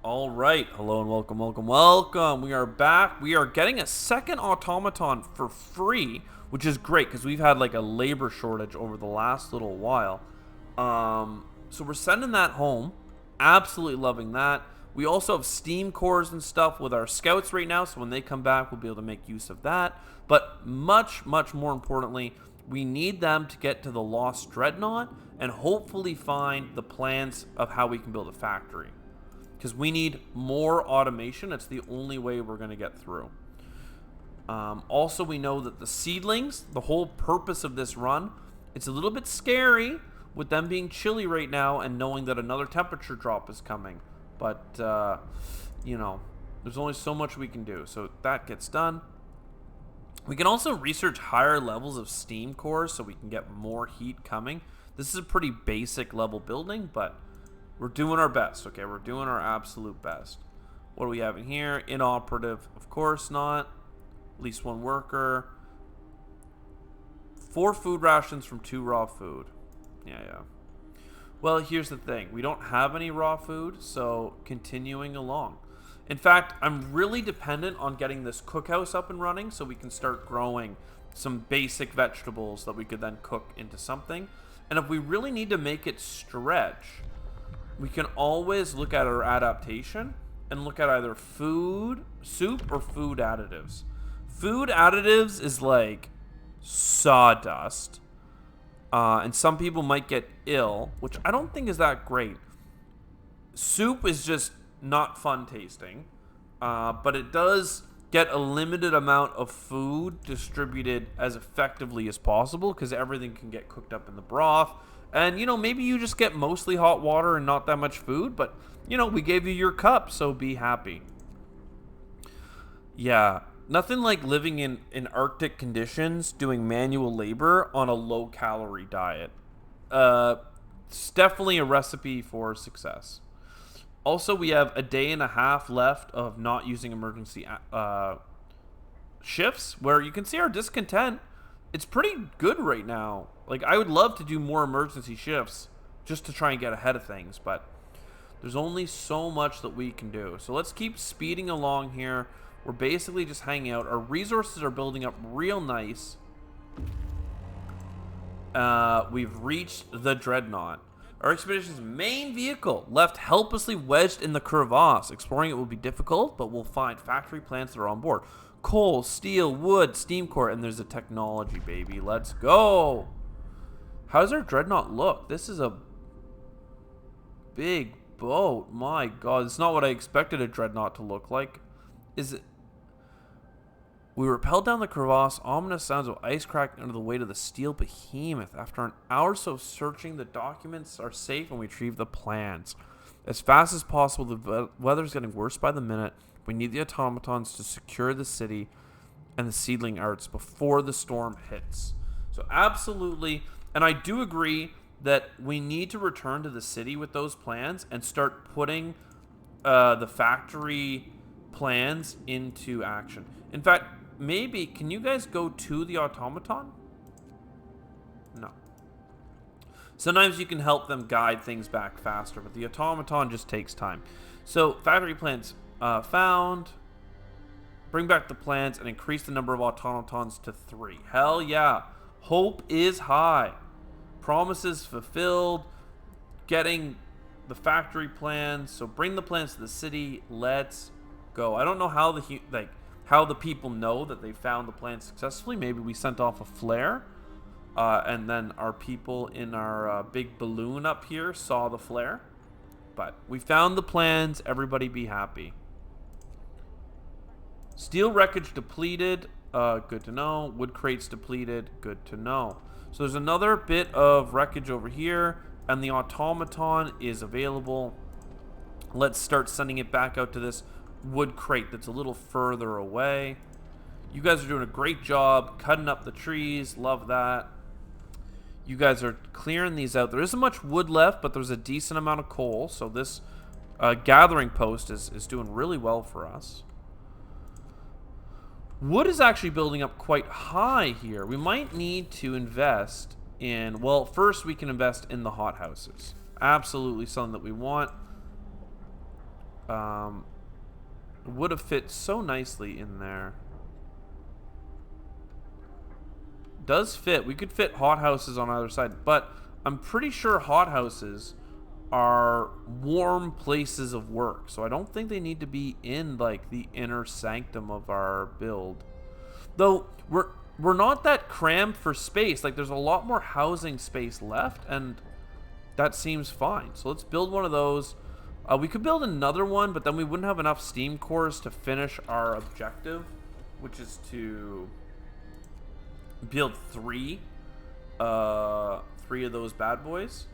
All right, hello and welcome, welcome, welcome. We are back. We are getting a second automaton for free, which is great because we've had like a labor shortage over the last little while. So we're sending that home. Absolutely loving that. We also have steam cores and stuff with our scouts right now, so when they come back, we'll be able to make use of that. But much, much more importantly, we need them to get to the Lost Dreadnought and hopefully find the plans of how we can build a factory. Because we need more automation. It's the only way we're going to get through. Also, we know that the seedlings, the whole purpose of this run, it's a little bit scary with them being chilly right now and knowing that another temperature drop is coming. But, there's only so much we can do. So that gets done. We can also research higher levels of steam cores so we can get more heat coming. This is a pretty basic level building, but we're doing our best, okay? We're doing our absolute best. What do we have in here? Inoperative, of course not. At least one worker. 4 food rations from 2 raw food. Yeah. Well, here's the thing. We don't have any raw food, so continuing along. In fact, I'm really dependent on getting this cookhouse up and running so we can start growing some basic vegetables that we could then cook into something. And if we really need to make it stretch, we can always look at our adaptation and look at either food, soup, or food additives. Food additives is like sawdust. And some people might get ill, which I don't think is that great. Soup is just not fun tasting. But it does get a limited amount of food distributed as effectively as possible because everything can get cooked up in the broth. And, maybe you just get mostly hot water and not that much food, but, we gave you your cup, so be happy. Yeah, nothing like living in Arctic conditions, doing manual labor on a low-calorie diet. It's definitely a recipe for success. Also, we have a day and a half left of not using emergency shifts, where you can see our discontent. It's pretty good right now. Like, I would love to do more emergency shifts just to try and get ahead of things, but there's only so much that we can do. So let's keep speeding along here. We're basically just hanging out. Our resources are building up real nice. We've reached the Dreadnought. Our expedition's main vehicle left helplessly wedged in the crevasse. Exploring it will be difficult, but we'll find factory plants that are on board. Coal, steel, wood, steam core, and there's a technology, baby. Let's go. How does our Dreadnought look? This is a big boat. My God, it's not what I expected a Dreadnought to look like. Is it? We rappelled down the crevasse. Ominous sounds of ice cracking under the weight of the steel behemoth. After an hour or so searching, the documents are safe and we retrieve the plans. As fast as possible, the weather's getting worse by the minute. We need the automatons to secure the city and the seedling arts before the storm hits. So absolutely, and I do agree that we need to return to the city with those plans and start putting the factory plans into action. In fact, maybe, can you guys go to the automaton? No. Sometimes you can help them guide things back faster, but the automaton just takes time. So, factory plans found. Bring back the plans and increase the number of automatons to 3. Hell yeah. Hope is high. Promises fulfilled. Getting the factory plans. So, bring the plans to the city. Let's go. I don't know how the people know that they found the plan successfully. Maybe we sent off a flare, and then our people in our big balloon up here saw the flare. But we found the plans. Everybody be happy. Steel wreckage depleted. Good to know. Wood crates depleted. Good to know. So there's another bit of wreckage over here, and the automaton is available. Let's start sending it back out to this wood crate that's a little further away. You guys are doing a great job cutting up the trees. Love that. You guys are clearing these out. There isn't much wood left, but there's a decent amount of coal. So this gathering post is doing really well for us. Wood is actually building up quite high here. We might need to invest in, well, first we can invest in the hothouses. Absolutely something that we want. Would have fit so nicely in there. Does fit. We could fit hothouses on either side, but I'm pretty sure hothouses are warm places of work, so I don't think they need to be in like the inner sanctum of our build. Though we're not that crammed for space. Like there's a lot more housing space left, and that seems fine. So let's build one of those. We could build another one, but then we wouldn't have enough steam cores to finish our objective, which is to build three of those bad boys.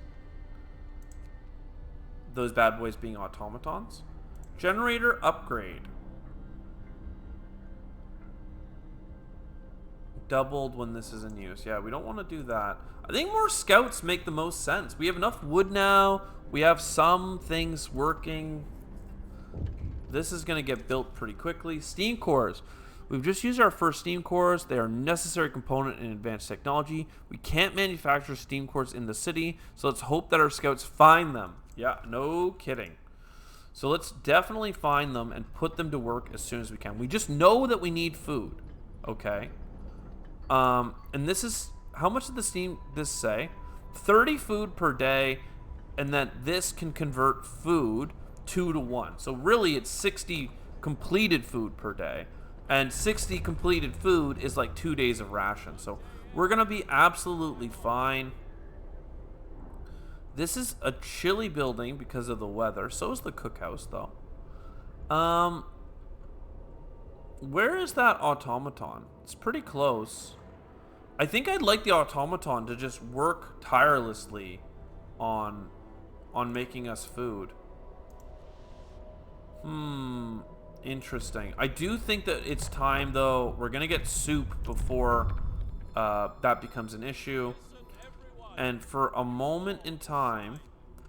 Those bad boys being automatons. Generator upgrade. Doubled when this is in use. Yeah, we don't want to do that. I think more scouts make the most sense. We have enough wood now. We have some things working. This is going to get built pretty quickly. Steam cores. We've just used our first steam cores. They are a necessary component in advanced technology. We can't manufacture steam cores in the city, so let's hope that our scouts find them. Yeah, no kidding. So let's definitely find them and put them to work as soon as we can. We just know that we need food. Okay. And this is, how much did this say? 30 food per day, and then this can convert food 2 to 1. So really it's 60 completed food per day. And 60 completed food is like 2 days of ration. So we're going to be absolutely fine. This is a chilly building because of the weather. So is the cookhouse, though. Where is that automaton? It's pretty close. I think I'd like the automaton to just work tirelessly on making us food. Interesting. I do think that it's time, though. We're going to get soup before that becomes an issue. And for a moment in time,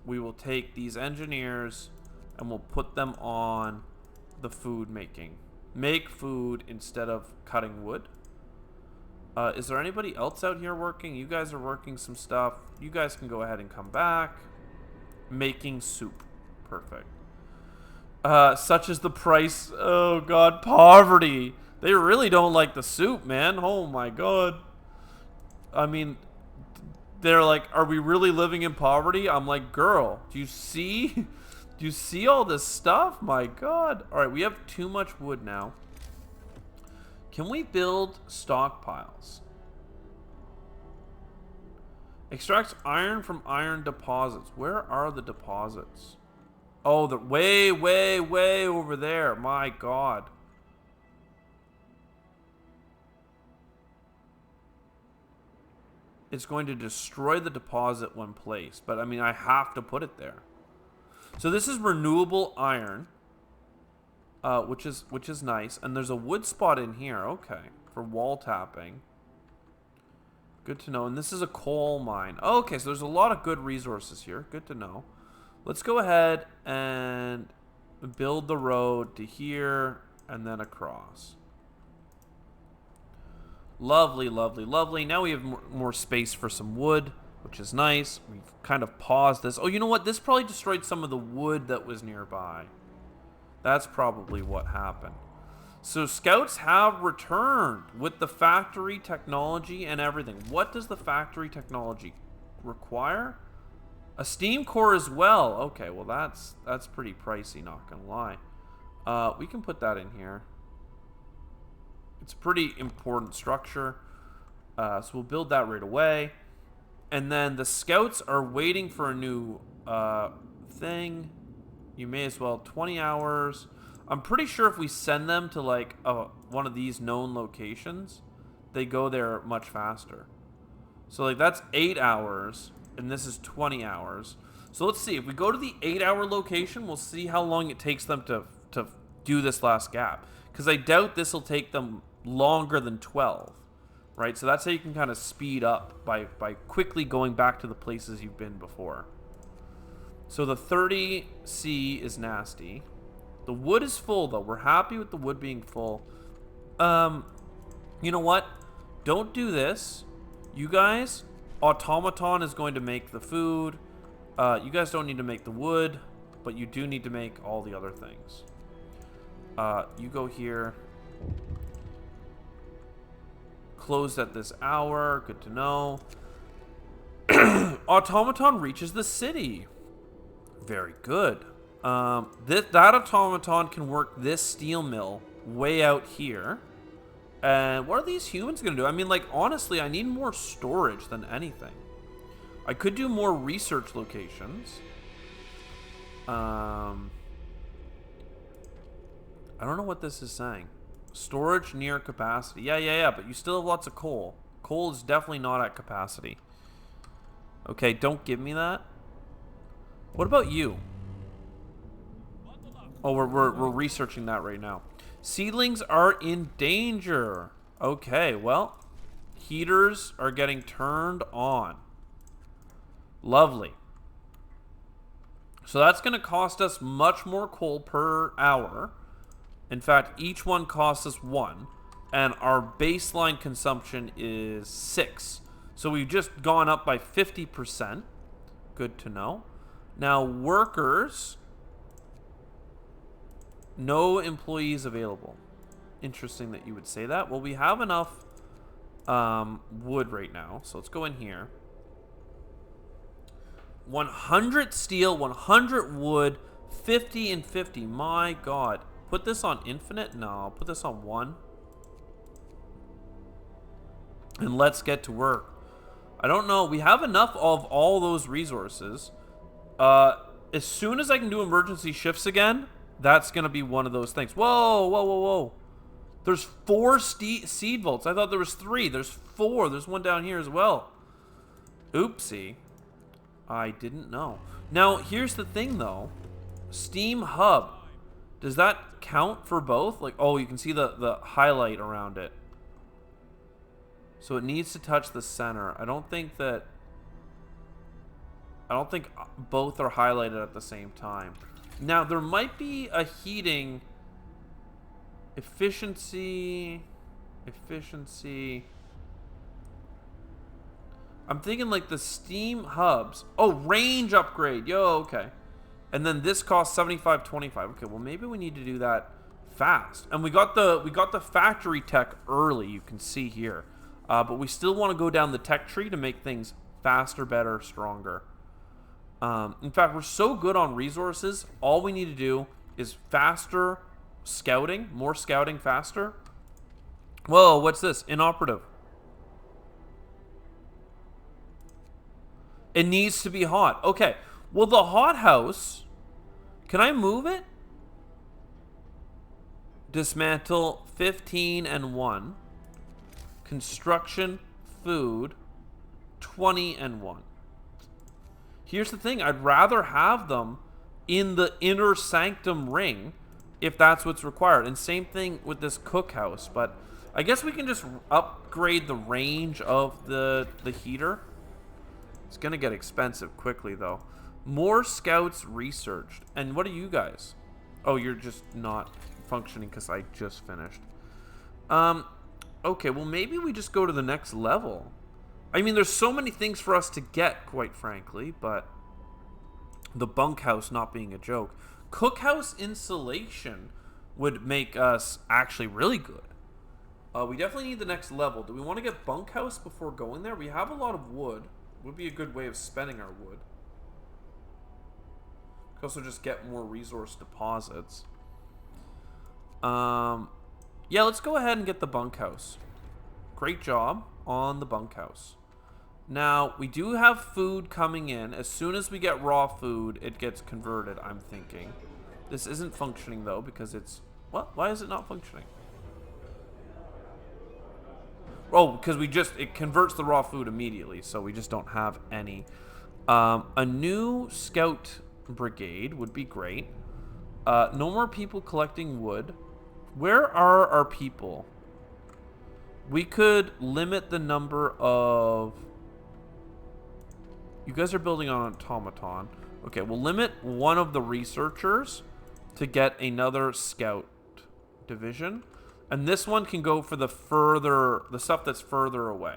we will take these engineers and we'll put them on the food making. Make food instead of cutting wood. Is there anybody else out here working? You guys are working some stuff. You guys can go ahead and come back. Making soup. Perfect. Such is the price. Oh, God. Poverty. They really don't like the soup, man. Oh, my God. I mean, they're like, are we really living in poverty? I'm like, girl, do you see? Do you see all this stuff? My God. All right, we have too much wood now. Can we build stockpiles? Extracts iron from iron deposits. Where are the deposits? Oh, they're way, way, way over there. My God. It's going to destroy the deposit when placed. But, I mean, I have to put it there. So this is renewable iron. Which is nice. And there's a wood spot in here. Okay. For wall tapping. Good to know. And this is a coal mine. Okay, so there's a lot of good resources here. Good to know. Let's go ahead and build the road to here and then across. Lovely, lovely, lovely. Now we have more space for some wood, which is nice. We've kind of paused this. Oh, you know what? This probably destroyed some of the wood that was nearby. That's probably what happened. So scouts have returned with the factory technology and everything. What does the factory technology require? A steam core as well. Okay, well that's pretty pricey, not gonna lie. We can put that in here. It's a pretty important structure. So we'll build that right away. And then the scouts are waiting for a new thing. You may as well. 20 hours. I'm pretty sure if we send them to like one of these known locations, they go there much faster. So like that's 8 hours, and this is 20 hours. So let's see. If we go to the 8-hour location, we'll see how long it takes them to do this last gap. Because I doubt this will take them longer than 12. Right? So that's how you can kind of speed up by quickly going back to the places you've been before. So the 30C is nasty. The wood is full, though. We're happy with the wood being full. You know what? Don't do this. You guys, automaton is going to make the food. You guys don't need to make the wood. but you do need to make all the other things. You go here. Closed at this hour. Good to know. Automaton reaches the city. Very good. That automaton can work this steel mill way out here. And what are these humans going to do? I mean, like, honestly, I need more storage than anything. I could do more research locations. I don't know what this is saying. Storage near capacity. Yeah, but you still have lots of coal. Coal is definitely not at capacity. Okay, don't give me that. What about you? Oh, we're researching that right now. Seedlings are in danger. Okay, well, heaters are getting turned on. Lovely. So that's going to cost us much more coal per hour. In fact, each one costs us 1. And our baseline consumption is 6. So we've just gone up by 50%. Good to know. Now, workers. No employees available. Interesting that you would say that. Well, we have enough wood right now. So let's go in here. 100 steel, 100 wood, 50 and 50. My God. Put this on infinite? No, I'll put this on 1. And let's get to work. I don't know. We have enough of all those resources. As soon as I can do emergency shifts again, that's going to be one of those things. Whoa. There's 4 seed vaults. I thought there was 3. There's 4. There's one down here as well. Oopsie. I didn't know. Now, here's the thing, though. Steam Hub. Does that count for both? Like, oh, you can see the highlight around it. So it needs to touch the center. I don't think both are highlighted at the same time. Now, there might be a heating efficiency. I'm thinking like the steam hubs. Oh, range upgrade. Yo, okay. And then this costs 75.25. Okay, well maybe we need to do that fast. And we got the factory tech early, you can see here. But we still want to go down the tech tree to make things faster, better, stronger. In fact, we're so good on resources, all we need to do is faster scouting, more scouting faster. Whoa, what's this? Inoperative. It needs to be hot. Okay, well the hothouse, can I move it? Dismantle 15 and 1. Construction, food, 20 and 1. Here's the thing, I'd rather have them in the inner sanctum ring if that's what's required. And same thing with this cookhouse, but I guess we can just upgrade the range of the heater. It's gonna get expensive quickly though. More scouts researched. And what are you guys? Oh, you're just not functioning because I just finished. Okay, well maybe we just go to the next level. I mean, there's so many things for us to get, quite frankly, but the bunkhouse not being a joke. Cookhouse insulation would make us actually really good. We definitely need the next level. Do we want to get bunkhouse before going there? We have a lot of wood. Would be a good way of spending our wood. Could also just get more resource deposits. Yeah, let's go ahead and get the bunkhouse. Great job on the bunkhouse. Now, we do have food coming in. As soon as we get raw food, it gets converted, I'm thinking. This isn't functioning, though, because it's... What? Why is it not functioning? Oh, because it converts the raw food immediately, so we just don't have any. A new scout brigade would be great. No more people collecting wood. Where are our people? We could limit the number of... You guys are building on an automaton. Okay, we'll limit one of the researchers to get another scout division. And this one can go for the stuff that's further away.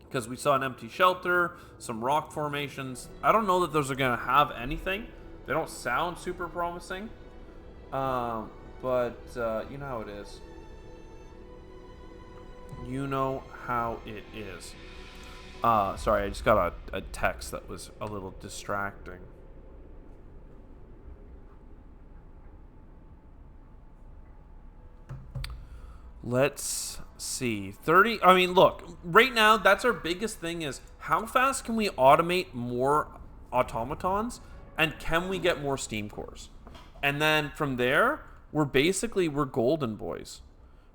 Because we saw an empty shelter, some rock formations. I don't know that those are going to have anything. They don't sound super promising. But you know how it is. You know how it is. Sorry, I just got a text that was a little distracting. Let's see. 30. I mean, look, right now, that's our biggest thing is how fast can we automate more automatons and can we get more steam cores? And then from there, we're golden boys,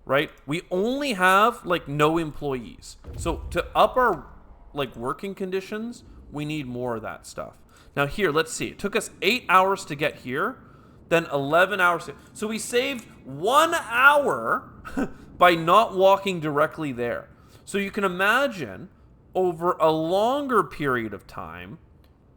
right? We only have like no employees. So to up our like working conditions, we need more of that stuff. Now here, let's see. It took us 8 hours to get here, then 11 hours. So we saved 1 hour by not walking directly there. So you can imagine over a longer period of time,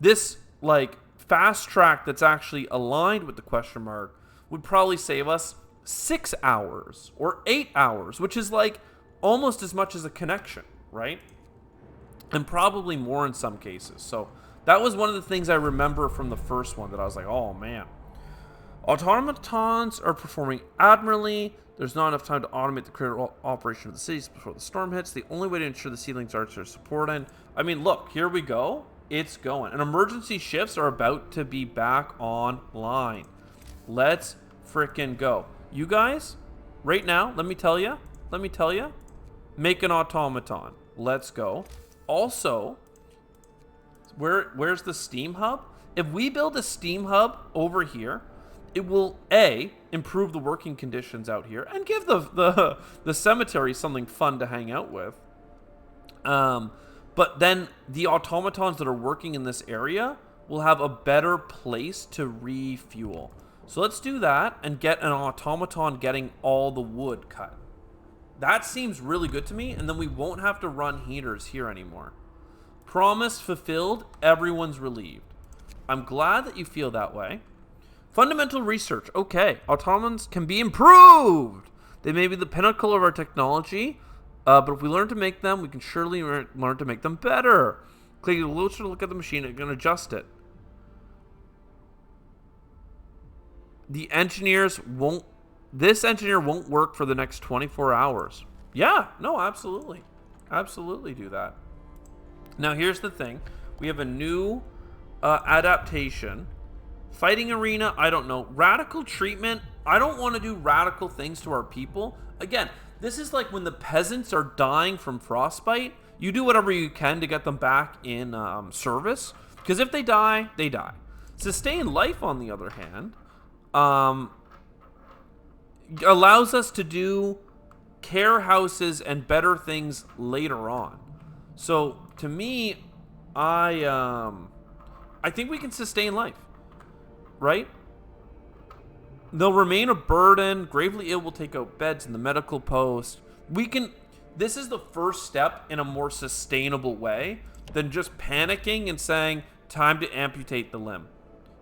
this like fast track that's actually aligned with the question mark would probably save us 6 hours or 8 hours, which is like almost as much as a connection, right? And probably more in some cases. So that was one of the things I remember from the first one that I was like, oh man. Automatons are performing admirably. There's not enough time to automate the critical operation of the cities before the storm hits. The only way to ensure the seedlings are supported. I mean, look, here we go. It's going. And emergency shifts are about to be back online. Let's frickin' go. You guys, right now, let me tell you, make an automaton. Let's go. Also, where's the Steam Hub? If we build a Steam Hub over here, it will improve the working conditions out here and give the cemetery something fun to hang out with. But then the automatons that are working in this area will have a better place to refuel. So let's do that and get an automaton getting all the wood cut. That seems really good to me, and then we won't have to run heaters here anymore. Promise fulfilled, everyone's relieved. I'm glad that you feel that way. Fundamental research. Okay, automatons can be improved. They may be the pinnacle of our technology, but if we learn to make them, we can surely learn to make them better. Clicking a little to look at the machine and can adjust it. The engineers won't. This engineer won't work for the next 24 hours. Yeah, no, absolutely. Absolutely do that. Now, here's the thing. We have a new adaptation. Fighting arena, I don't know. Radical treatment, I don't want to do radical things to our people. Again, this is like when the peasants are dying from frostbite. You do whatever you can to get them back in service. Because if they die, they die. Sustain life, on the other hand, allows us to do care houses and better things later on. So to me, I think we can sustain life, right? They'll remain a burden. Gravely ill will take out beds in the medical post. This is the first step in a more sustainable way than just panicking and saying time to amputate the limb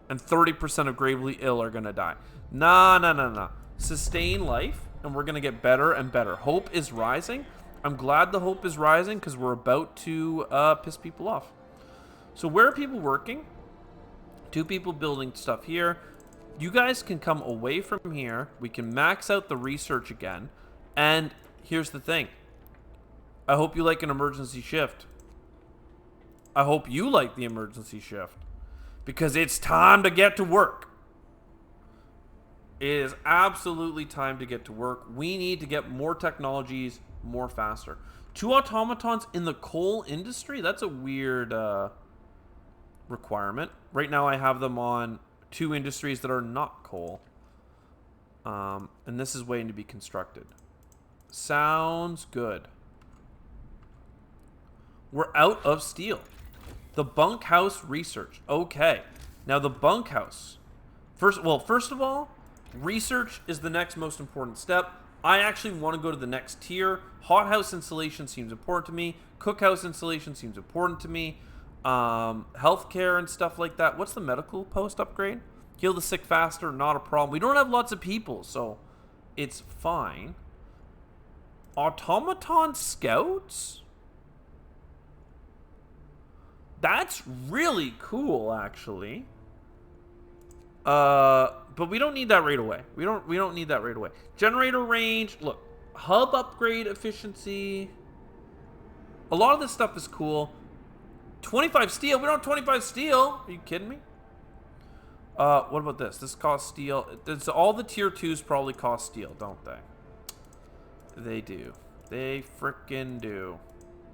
and 30% of gravely ill are gonna die. Nah. Sustain life, and we're gonna get better and better. Hope is rising. I'm glad the hope is rising because we're about to piss people off. So where are people working? 2 people building stuff here. You guys can come away from here. We can max out the research again. And here's the thing. I hope you like an emergency shift. I hope you like the emergency shift. Because it's time to get to work. It is absolutely time to get to work. We need to get more technologies more faster. 2 automatons in the coal industry? That's a weird requirement. Right now I have them on 2 industries that are not coal. And this is waiting to be constructed. Sounds good. We're out of steel. The bunkhouse research. Okay. Now the bunkhouse. First of all, research is the next most important step. I actually want to go to the next tier. Hothouse installation seems important to me. Cookhouse installation seems important to me. Healthcare and stuff like that. What's the medical post upgrade? Heal the sick faster, not a problem. We don't have lots of people, so it's fine. Automaton scouts? That's really cool, actually. But we don't need that right away. We don't need that right away. Generator range. Look, hub upgrade efficiency. A lot of this stuff is cool. 25 steel. We don't have 25 steel. Are you kidding me? What about this? This costs steel. All the tier 2s probably cost steel, don't they? They do. They frickin' do.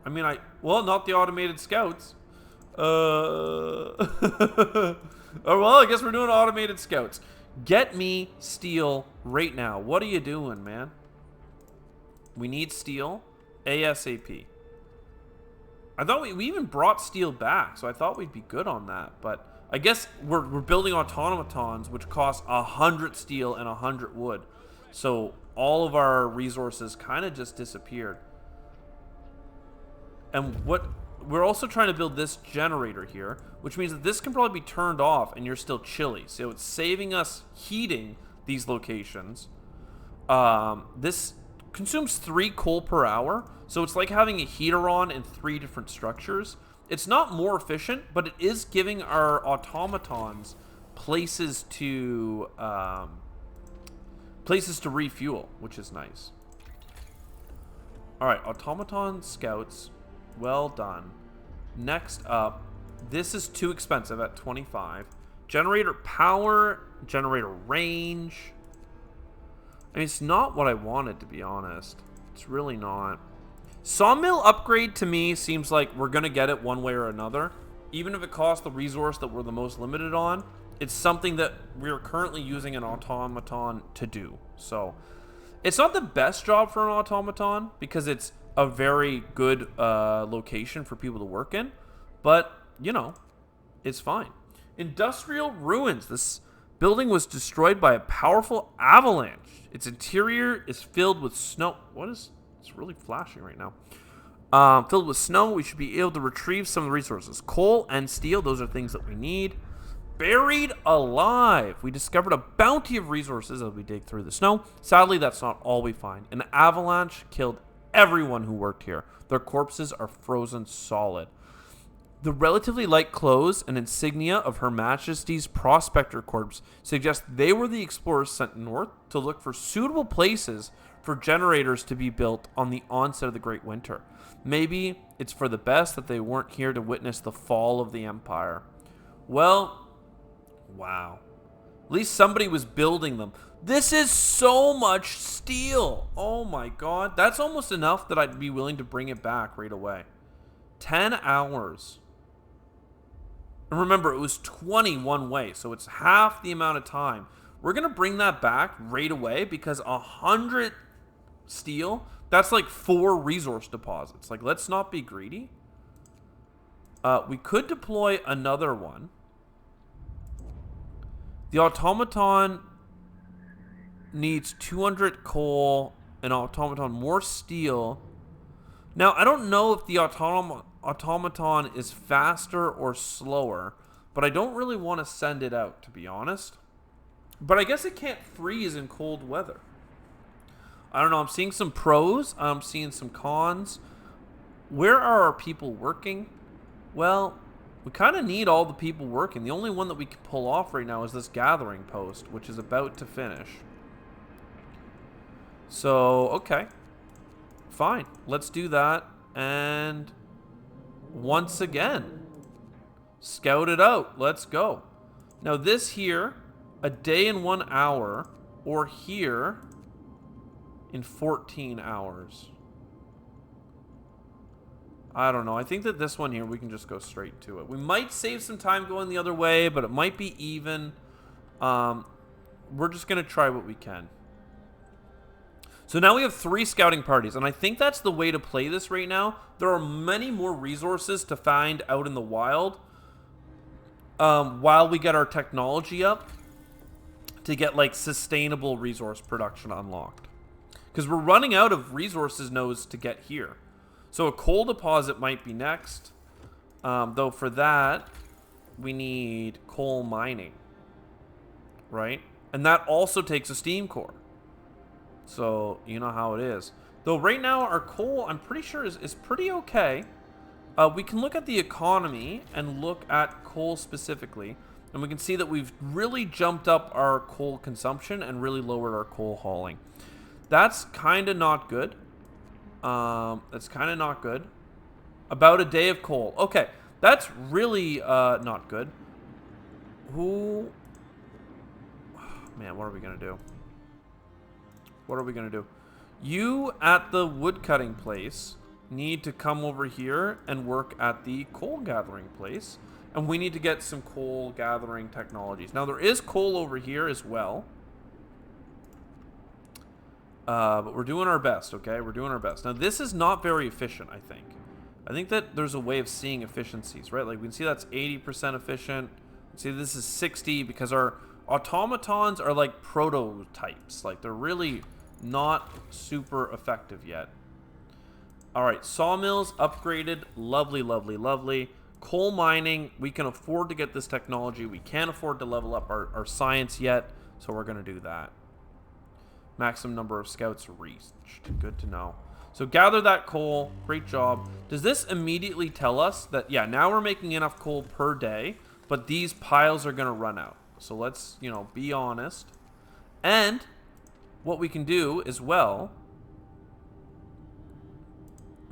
I mean, well, not the automated scouts. Oh, well, I guess we're doing automated scouts. Get me steel right now. What are you doing, man? We need steel ASAP. I thought we even brought steel back, so I thought we'd be good on that. But I guess we're building automatons, which cost 100 steel and 100 wood. So all of our resources kind of just disappeared. And we're also trying to build this generator here, which means that this can probably be turned off and you're still chilly. So it's saving us heating these locations. This consumes 3 coal per hour. So it's like having a heater on in 3 different structures. It's not more efficient, but it is giving our automatons places to refuel, which is nice. All right, automaton scouts, well done. Next up, this is too expensive at 25. Generator power, generator range. I mean, it's not what I wanted, to be honest. It's really not. Sawmill upgrade to me seems like we're going to get it one way or another. Even if it costs the resource that we're the most limited on, it's something that we're currently using an automaton to do. So it's not the best job for an automaton because it's a very good location for people to work in. But, you know, it's fine. Industrial ruins. This building was destroyed by a powerful avalanche. Its interior is filled with snow. It's really flashing right now. Filled with snow, we should be able to retrieve some of the resources. Coal and steel, those are things that we need. Buried alive. We discovered a bounty of resources as we dig through the snow. Sadly, that's not all we find. An avalanche killed everyone who worked here. Their corpses are frozen solid. The relatively light clothes and insignia of Her Majesty's Prospector Corps suggest they were the explorers sent north to look for suitable places for generators to be built on the onset of the Great Winter. Maybe it's for the best that they weren't here to witness the fall of the Empire. Well, wow. At least somebody was building them. This is so much steel. Oh my god. That's almost enough that I'd be willing to bring it back right away. 10 hours. And remember, it was 20 one way, so it's half the amount of time. We're going to bring that back right away because 100 steel, that's like 4 resource deposits. Like, let's not be greedy. We could deploy another one. The automaton needs 200 coal, an automaton more steel. Now, I don't know if the automaton is faster or slower, but I don't really want to send it out, to be honest. But I guess it can't freeze in cold weather. I don't know. I'm seeing some pros. I'm seeing some cons. Where are our people working? Well, we kind of need all the people working. The only one that we can pull off right now is this gathering post, which is about to finish. So, okay. Fine. Let's do that. And once again, scout it out. Let's go. Now this here, a day in 1 hour, or here in 14 hours. I don't know. I think that this one here, we can just go straight to it. We might save some time going the other way, but it might be even. We're just going to try what we can. So now we have 3 scouting parties, and I think that's the way to play this right now. There are many more resources to find out in the wild while we get our technology up to get, like, sustainable resource production unlocked. Because we're running out of resources nodes to get here. So a coal deposit might be next. Though for that, we need coal mining. Right? And that also takes a steam core. So, you know how it is. Though right now, our coal, I'm pretty sure, is pretty okay. We can look at the economy and look at coal specifically. And we can see that we've really jumped up our coal consumption and really lowered our coal hauling. That's kind of not good. That's kind of not good. About a day of coal. Okay, that's really not good. Who... Man, what are we going to do? What are we going to do? You at the wood cutting place need to come over here and work at the coal gathering place. And we need to get some coal gathering technologies. Now, there is coal over here as well. But we're doing our best, okay? We're doing our best. Now, this is not very efficient, I think. I think that there's a way of seeing efficiencies, right? Like, we can see that's 80% efficient. See, this is 60 because our automatons are like prototypes. Like, they're really not super effective yet. All right, sawmills upgraded. Lovely, lovely, lovely. Coal mining, we can afford to get this technology. We can't afford to level up our science yet, so we're going to do that. Maximum number of scouts reached. Good to know. So gather that coal. Great job. Does this immediately tell us that, yeah, now we're making enough coal per day, but these piles are going to run out. So let's, you know, be honest. And what we can do as well...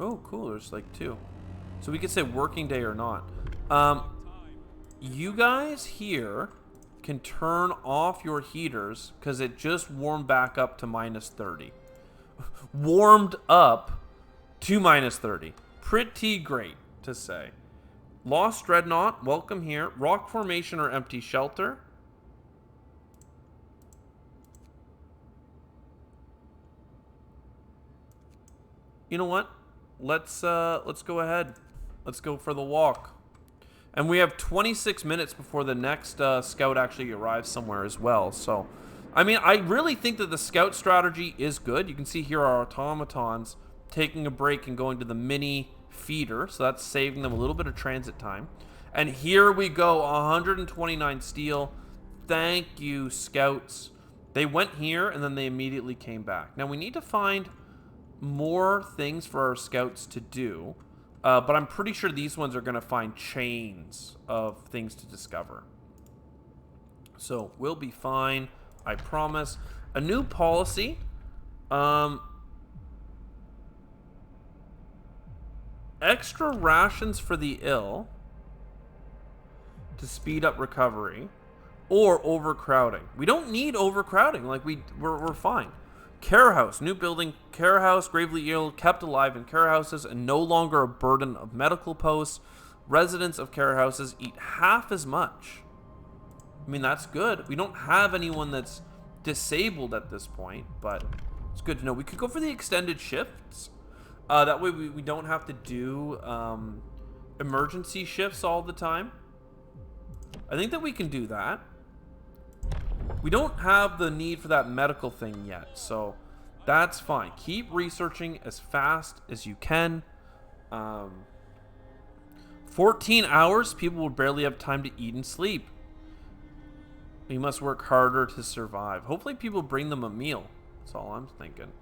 Oh, cool. There's like 2. So we could say working day or not. You guys here can turn off your heaters because it just warmed back up to -30. Warmed up to -30. Pretty great to say. Lost Dreadnought, welcome here. Rock formation or empty shelter. You know what? Let's go ahead. Let's go for the walk. And we have 26 minutes before the next scout actually arrives somewhere as well. So, I mean, I really think that the scout strategy is good. You can see here our automatons taking a break and going to the mini feeder. So that's saving them a little bit of transit time. And here we go, 129 steel. Thank you, scouts. They went here and then they immediately came back. Now we need to find more things for our scouts to do. But I'm pretty sure these ones are going to find chains of things to discover. So we'll be fine, I promise. A new policy. Extra rations for the ill to speed up recovery, or overcrowding. We don't need overcrowding. Like we're fine. Care house, new building. Care house, gravely ill, kept alive in care houses and no longer a burden of medical posts. Residents of care houses eat half as much. I mean, that's good. We don't have anyone that's disabled at this point, but it's good to know. We could go for the extended shifts. That way we don't have to do emergency shifts all the time. I think that we can do that. We don't have the need for that medical thing yet, so that's fine. Keep researching as fast as you can. 14 hours, people will barely have time to eat and sleep. We must work harder to survive. Hopefully people bring them a meal. That's all I'm thinking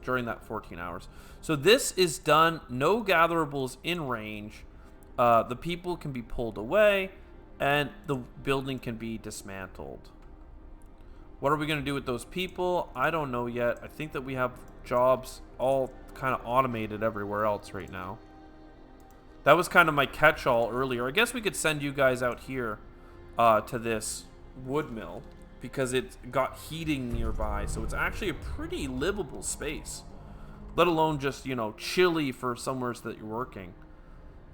during that 14 hours. So this is done. No gatherables in range. The people can be pulled away, and the building can be dismantled. What are we going to do with those people? I don't know yet. I think that we have jobs all kind of automated everywhere else right now. That was kind of my catch-all earlier. I guess we could send you guys out here to this wood mill because it's got heating nearby. So it's actually a pretty livable space. Let alone just, you know, chilly for somewhere that you're working.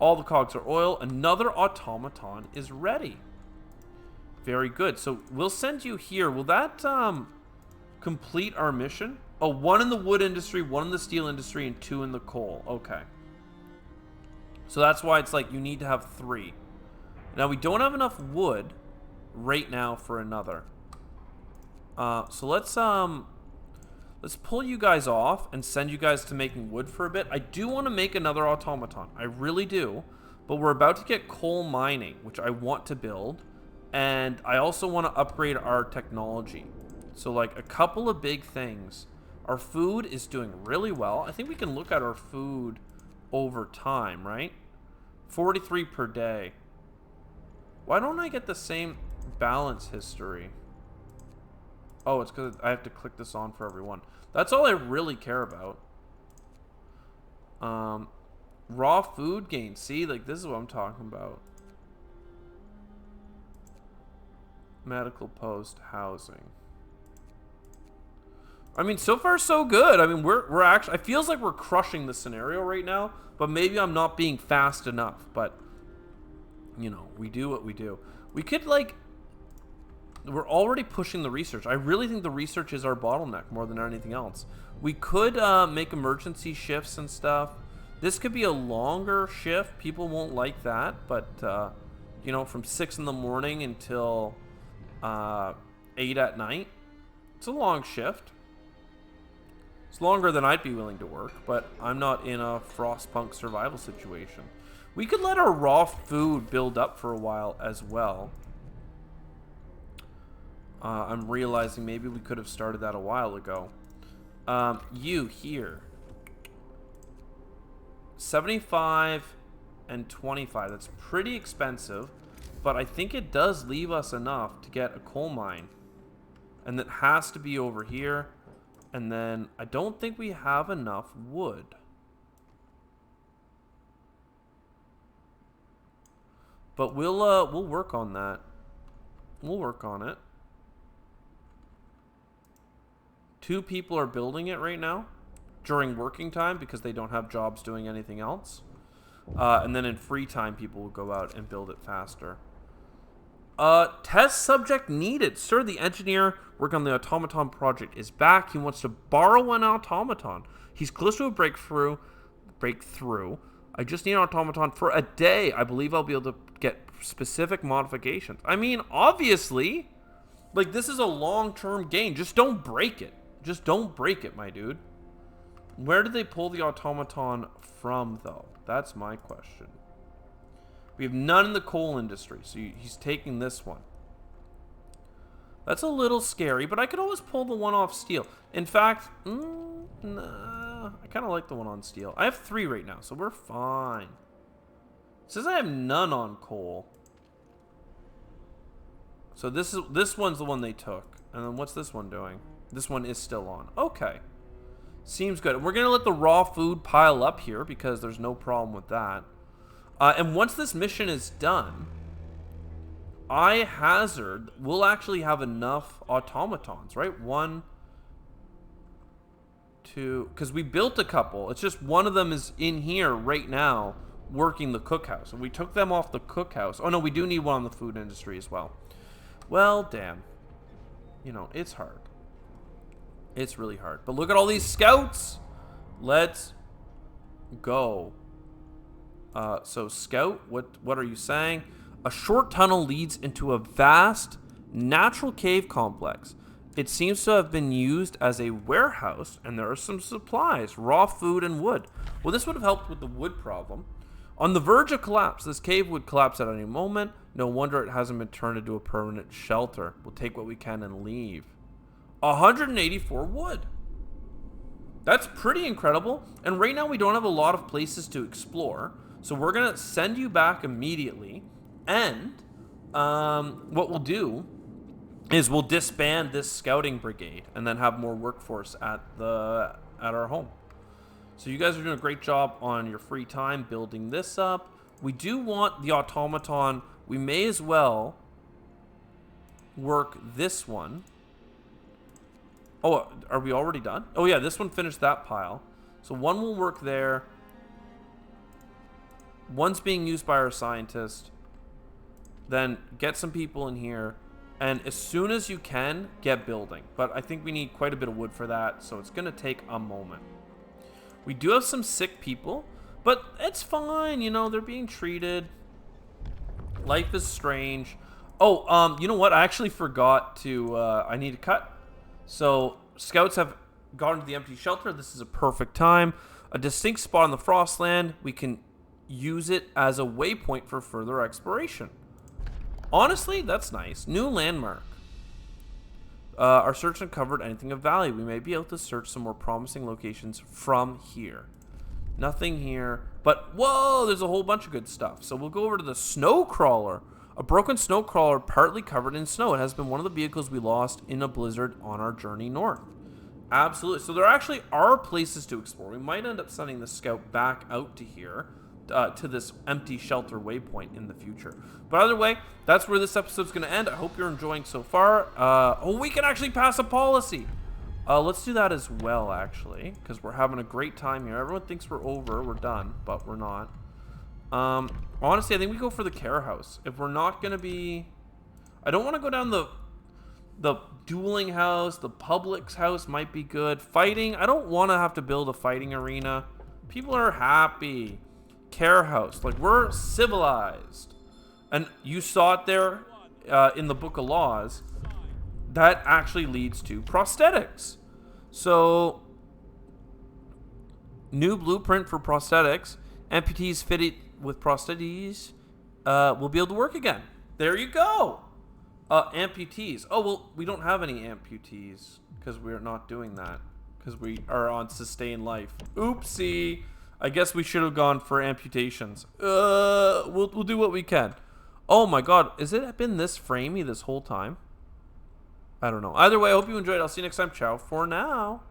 All the cogs are oil. Another automaton is ready. Very good. So we'll send you here. Will that complete our mission? Oh, 1 in the wood industry, 1 in the steel industry, and 2 in the coal. Okay. So that's why it's like you need to have 3. Now we don't have enough wood right now for another. So let's pull you guys off and send you guys to making wood for a bit. I do want to make another automaton. I really do. But we're about to get coal mining, which I want to build. And I also want to upgrade our technology. So like a couple of big things. Our food is doing really well. I think we can look at our food over time, right? 43 per day. Why don't I get the same? Balance history. Oh, it's because I have to click this on for everyone. That's all I really care about. Raw food gain. See, like, this is what I'm talking about. Medical post housing. I mean, so far so good. I mean, we're actually, it feels like we're crushing the scenario right now, but maybe I'm not being fast enough. But you know, we do what we do. We could, like, we're already pushing the research. I really think the research is our bottleneck more than anything else. We could make emergency shifts and stuff. This could be a longer shift. People won't like that, but you know, from 6 in the morning until 8 at night. It's a long shift. It's longer than I'd be willing to work, but I'm not in a Frostpunk survival situation. We could let our raw food build up for a while as well. I'm realizing maybe we could have started that a while ago. You here. 75 and 25. That's pretty expensive, but I think it does leave us enough to get a coal mine. And that has to be over here. And then I don't think we have enough wood. But we'll work on that. We'll work on it. 2 people are building it right now during working time because they don't have jobs doing anything else. And then in free time, people will go out and build it faster. Test subject needed. Sir, the engineer working on the automaton project is back. He wants to borrow an automaton. He's close to a breakthrough. I just need an automaton for a day. I believe I'll be able to get specific modifications. I mean, obviously, like, this is a long-term gain. Just don't break it. Just don't break it, my dude. Where did they pull the automaton from, though? That's my question. We have none in the coal industry, so he's taking this one. That's a little scary, but I could always pull the one off steel. In fact, nah, I kind of like the one on steel. I have 3 right now, so we're fine. It says I have none on coal. So this one's the one they took. And then what's this one doing? This one is still on. Okay. Seems good. We're going to let the raw food pile up here because there's no problem with that. And once this mission is done, I hazard we'll actually have enough automatons, right? 1, 2, because we built a couple. It's just one of them is in here right now working the cookhouse. And we took them off the cookhouse. Oh, no, we do need one on the food industry as well. Well, damn. You know, it's hard. It's really hard. But look at all these scouts. Let's go. So scout, what are you saying? A short tunnel leads into a vast natural cave complex. It seems to have been used as a warehouse, and there are some supplies, raw food and wood. Well, this would have helped with the wood problem. On the verge of collapse, this cave would collapse at any moment. No wonder it hasn't been turned into a permanent shelter. We'll take what we can and leave. 184 wood. That's pretty incredible. And right now we don't have a lot of places to explore. So we're going to send you back immediately. And what we'll do is we'll disband this scouting brigade and then have more workforce at our home. So you guys are doing a great job on your free time building this up. We do want the automaton. We may as well work this one. Oh, are we already done? Oh yeah, this one finished that pile. So one will work there. One's being used by our scientist. Then get some people in here. And as soon as you can, get building. But I think we need quite a bit of wood for that. So it's going to take a moment. We do have some sick people. But it's fine. You know, they're being treated. Life is strange. Oh, you know what? I actually forgot to... I need to cut. So scouts have gone to the empty shelter. This is a perfect time. A distinct spot on the Frostland. We can use it as a waypoint for further exploration. Honestly, that's nice. New landmark. Our search uncovered anything of value. We may be able to search some more promising locations from here. Nothing here. But, whoa, there's a whole bunch of good stuff. So we'll go over to the snow crawler. A broken snow crawler partly covered in snow. It has been one of the vehicles we lost in a blizzard on our journey north. Absolutely. So there actually are places to explore. We might end up sending the scout back out to here, to this empty shelter waypoint in the future. But either way, that's where this episode's going to end. I hope you're enjoying so far. Oh, we can actually pass a policy. Let's do that as well, actually, because we're having a great time here. Everyone thinks we're over. We're done, but we're not. Honestly, I think we go for the care house. If we're not going to be... I don't want to go down the dueling house. The public's house might be good. Fighting, I don't want to have to build a fighting arena. People are happy. Care house, like, we're civilized. And you saw it there in the Book of Laws. That actually leads to prosthetics. So, new blueprint for prosthetics. Amputees fitted with prostheses will be able to work again. There you go. Amputees. Oh, well, we don't have any amputees because we're not doing that because we are on sustained life. Oopsie. I guess we should have gone for amputations. We'll do what we can. Oh my god, has it been this framey this whole time? I don't know. Either way, I hope you enjoyed. I'll see you next time. Ciao for now.